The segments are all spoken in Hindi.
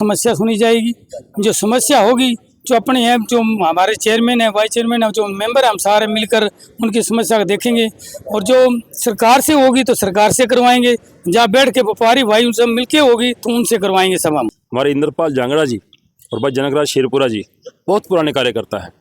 समस्या सुनी जाएगी। जो समस्या होगी, जो अपने हैं, जो हमारे चेयरमैन है, वाइस चेयरमैन है, जो मेंबर है, हम सारे मिलकर उनकी समस्या को देखेंगे। और जो सरकार से होगी तो सरकार से करवाएंगे, जहाँ बैठ के व्यापारी भाई उनसे मिलके होगी तो उनसे करवाएंगे सब हम। हमारे इंद्रपाल जांगड़ा जी और भाई जनकराज शेरपुरा जी बहुत पुराने कार्यकर्ता है,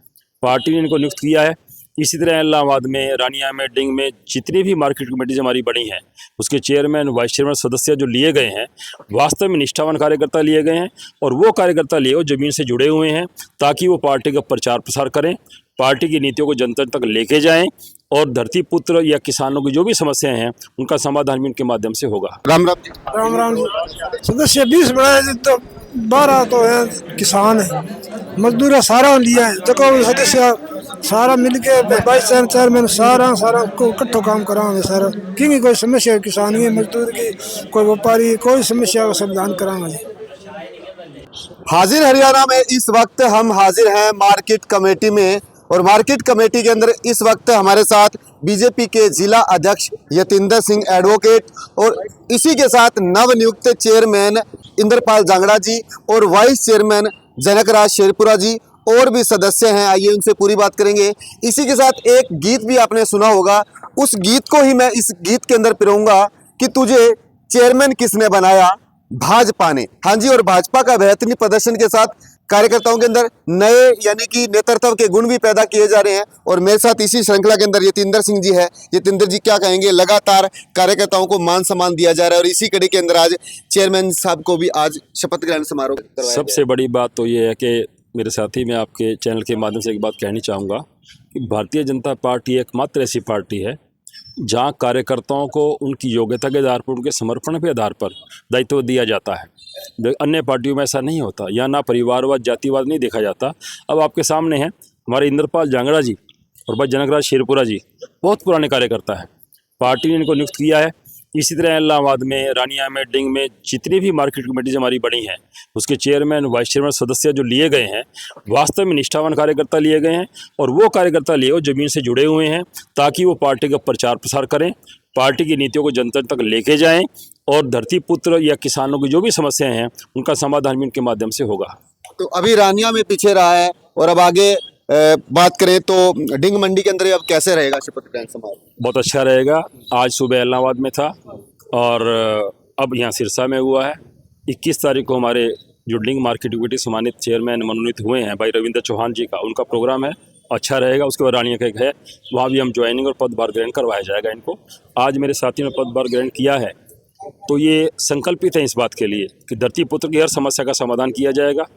पार्टी ने इनको नियुक्त किया है। इसी तरह इलाहाबाद में, रानिया में, डिंग में जितनी भी मार्केट कमेटीज हमारी बनी हैं, उसके चेयरमैन, वाइस चेयरमैन, सदस्य जो लिए गए हैं, वास्तव में निष्ठावान कार्यकर्ता लिए गए हैं। और वो कार्यकर्ता लिए वो ज़मीन से जुड़े हुए हैं, ताकि वो पार्टी का प्रचार प्रसार करें, पार्टी की नीतियों को जनता तक लेके जाएं, और धरती पुत्र या किसानों की जो भी समस्याएं हैं उनका समाधान भी उनके माध्यम से होगा। राम राम जी। राम राम जी। सदस्य 20 बनाए तो 12 तो है किसान है, मजदूर है, सारा लिया है। देखो सदस्य सारा मिलके वाइस चेयरमैन सारा को इकट्ठो काम करावे सारा, क्योंकि कोई समस्या किसान की, मजदूर की, कोई व्यापारी, कोई समस्या का समाधान करावे। हाजिर हरियाणा में इस वक्त हम हाजिर हैं मार्केट कमेटी में, और मार्केट कमेटी के अंदर इस वक्त हमारे साथ बीजेपी के जिला अध्यक्ष यतिंदर सिंह एडवोकेट और इसी के साथ नवनियुक्त चेयरमैन इंद्रपाल जांगड़ा जी और वाइस चेयरमैन जनकराज शेरपुरा जी और भी सदस्य हैं। आइए उनसे पूरी बात करेंगे। इसी के साथ एक गीत भी आपने सुना होगा, उस गीत को ही मैं इस गीत के अंदर पिरोऊंगा कि तुझे चेयरमैन किसने बनाया, भाजपा ने। हाँ जी, और भाजपा का बेहतरीन प्रदर्शन के साथ कार्यकर्ताओं के अंदर नए यानी कि नेतृत्व के गुण भी पैदा किए जा रहे हैं। और मेरे साथ इसी श्रृंखला के अंदर यतिंदर सिंह जी है। यतिंदर जी क्या कहेंगे? लगातार कार्यकर्ताओं को मान सम्मान दिया जा रहा है और इसी कड़ी के अंदर आज चेयरमैन साहब को भी आज शपथ ग्रहण समारोह करवाया। सबसे बड़ी बात तो ये है कि मेरे साथी, मैं आपके चैनल के माध्यम से एक बात कहनी चाहूँगा कि भारतीय जनता पार्टी एकमात्र ऐसी पार्टी है जहाँ कार्यकर्ताओं को उनकी योग्यता के आधार पर, उनके समर्पण के आधार पर दायित्व दिया जाता है। अन्य पार्टियों में ऐसा नहीं होता, यहाँ ना परिवारवाद, जातिवाद नहीं देखा जाता। अब आपके सामने हैं हमारे इंद्रपाल जांगड़ा जी और भाई जनकराज शेरपुरा जी बहुत पुराने कार्यकर्ता है, पार्टी ने इनको नियुक्त किया है। इसी तरह इलाहाबाद में, रानिया में, डिंग में जितनी भी मार्केट कमेटीज हमारी बनी हैं, उसके चेयरमैन, वाइस चेयरमैन, सदस्य जो लिए गए हैं, वास्तव में निष्ठावान कार्यकर्ता लिए गए हैं। और वो कार्यकर्ता लिए वो ज़मीन से जुड़े हुए हैं, ताकि वो पार्टी का प्रचार प्रसार करें, पार्टी की नीतियों को जनता तक लेके जाएं, और धरती पुत्र या किसानों की जो भी समस्याएं हैं उनका समाधान भी उनके माध्यम से होगा। तो अभी रानिया में पीछे रहा है, और अब आगे बात करें तो डिंग मंडी के अंदर अब कैसे रहेगा शपथ ग्रहण समारोह? बहुत अच्छा रहेगा। आज सुबह इलाहाबाद में था और अब यहाँ सिरसा में हुआ है। 21 तारीख को हमारे जो डिंग मार्केट कमेटी सम्मानित चेयरमैन मनोनीत हुए हैं भाई रविंद्र चौहान जी का, उनका प्रोग्राम है, अच्छा रहेगा। उसके बाद रानिया का एक है, वहाँ भी हम ज्वाइनिंग और पदभार ग्रहण करवाया जाएगा इनको। आज मेरे साथी ने पदभार ग्रहण किया है, तो ये संकल्पित है इस बात के लिए कि धरती पुत्र की हर समस्या का समाधान किया जाएगा,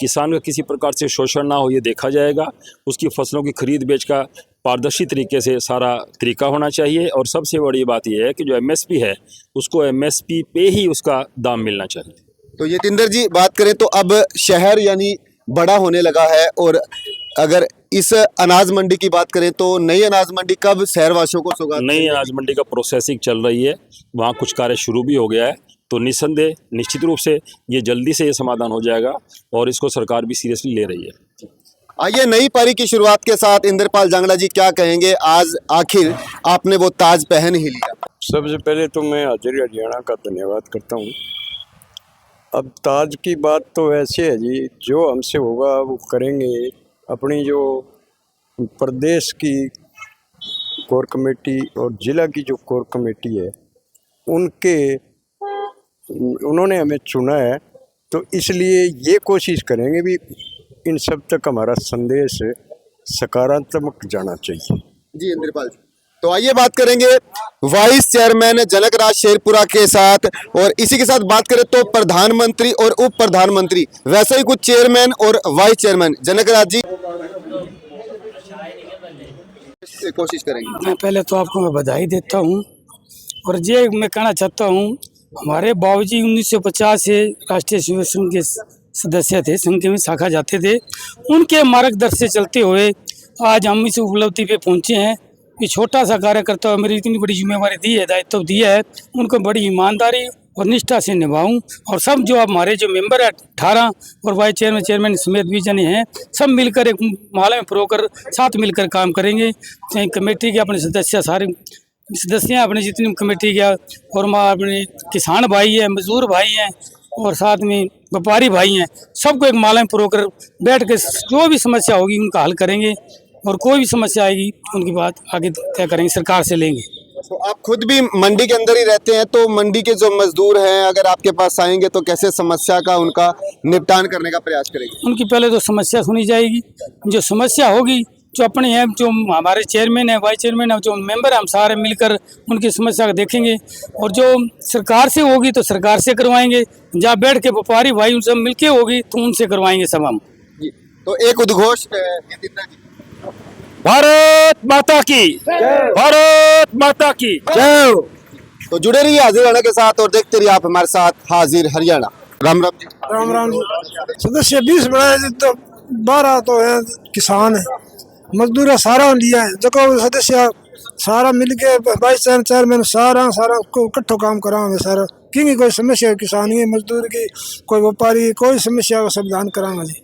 किसान का किसी प्रकार से शोषण ना हो ये देखा जाएगा, उसकी फसलों की खरीद बेच का पारदर्शी तरीके से सारा तरीका होना चाहिए। और सबसे बड़ी बात यह है कि जो एमएसपी है उसको एमएसपी पे ही उसका दाम मिलना चाहिए। तो यतिंदर जी बात करें तो अब शहर यानी बड़ा होने लगा है, और अगर इस अनाज मंडी की बात करें तो नई अनाज मंडी कब शहरवासियों को सौगात? नई अनाज मंडी का प्रोसेसिंग चल रही है, वहाँ कुछ कार्य शुरू भी हो गया है, तो निस्संदेह निश्चित रूप से ये जल्दी से ये समाधान हो जाएगा और इसको सरकार भी सीरियसली ले रही है। आइए नई पारी की शुरुआत के साथ इंद्रपाल जांगड़ा जी क्या कहेंगे? आज आखिर आपने वो ताज पहन ही लिया। सबसे पहले तो मैं हाजिर हरियाणा का धन्यवाद करता हूँ। अब ताज की बात तो ऐसे है जी, जो हमसे होगा वो करेंगे। अपनी जो प्रदेश की कोर कमेटी और ज़िला की जो कोर कमेटी है उन्होंने हमें चुना है, तो इसलिए ये कोशिश करेंगे भी इन सब तक हमारा संदेश सकारात्मक जाना चाहिए। जी इंद्रपाल जी, तो आइए बात करेंगे वाइस चेयरमैन जनकराज शेरपुरा के साथ, और इसी के साथ बात करें तो प्रधानमंत्री और उप प्रधानमंत्री, वैसे ही कुछ चेयरमैन और वाइस चेयरमैन। जनकराज जी कोशिश करेंगे। मैं पहले तो आपको मैं बधाई देता हूँ, और ये मैं कहना चाहता हूँ, हमारे बाबूजी 1950 से राष्ट्रीय सेवा संघ के सदस्य थे, संघ में शाखा जाते थे। उनके मार्गदर्शन से चलते हुए आज हम इस उपलब्धि पे पहुँचे हैं। ये छोटा सा कार्यकर्ता मेरी इतनी बड़ी जिम्मेवारी दी है, दायित्व दिया है, उनको बड़ी ईमानदारी और निष्ठा से निभाऊं। और सब जो अब हमारे जो मेंबर है 18 और वाइस चेयरमैन समेत 20 जने हैं, सब मिलकर एक माला में परोकर साथ मिलकर काम करेंगे। चाहे कमेटी के अपने सदस्य सारे सदस्य हैं, अपने जितनी कमेटी के, और अपने किसान भाई हैं, मजदूर भाई हैं, और साथ में व्यापारी भाई हैं, सबको एक माला में पुरोकर बैठ के जो भी समस्या होगी उनका हल करेंगे और कोई भी समस्या आएगी उनकी बात आगे तय करेंगे, सरकार से लेंगे। तो आप खुद भी मंडी के अंदर ही रहते हैं, तो मंडी के जो मजदूर हैं अगर आपके पास आएंगे तो कैसे समस्या का उनका निपटान करने का प्रयास करेंगे? उनकी पहले तो समस्या सुनी जाएगी, जो समस्या होगी जो अपने हैं, जो हमारे चेयरमैन है, वाइस चेयरमैन है, जो मेंबर हैं, हम सारे मिलकर उनकी समस्या को देखेंगे और जो सरकार से होगी तो सरकार से करवाएंगे, जहाँ बैठ के व्यापारी भाई उनसे मिलके होगी तो उनसे करवाएंगे सब हम। जी, तो एक उद्घोष यतींद्र जी। भारत माता की, भारत माता की जय। तो जुड़े रहिए हाजिर हरियाणा के साथ और देखते रहिए आप हमारे साथ हाजिर हरियाणा। राम राम जी। राम राम जी। सदस्य 20 बनाए जी, तो 12 तो है किसान है, मजदूर सारा लिया है, जो सदस्य सारा मिलके वाइस चेयरमैन सारा को इकट्ठो काम करावे सारा, की कोई समस्या किसान की, मजदूर की, कोई व्यापारी, कोई समस्या का समाधान करावा जी।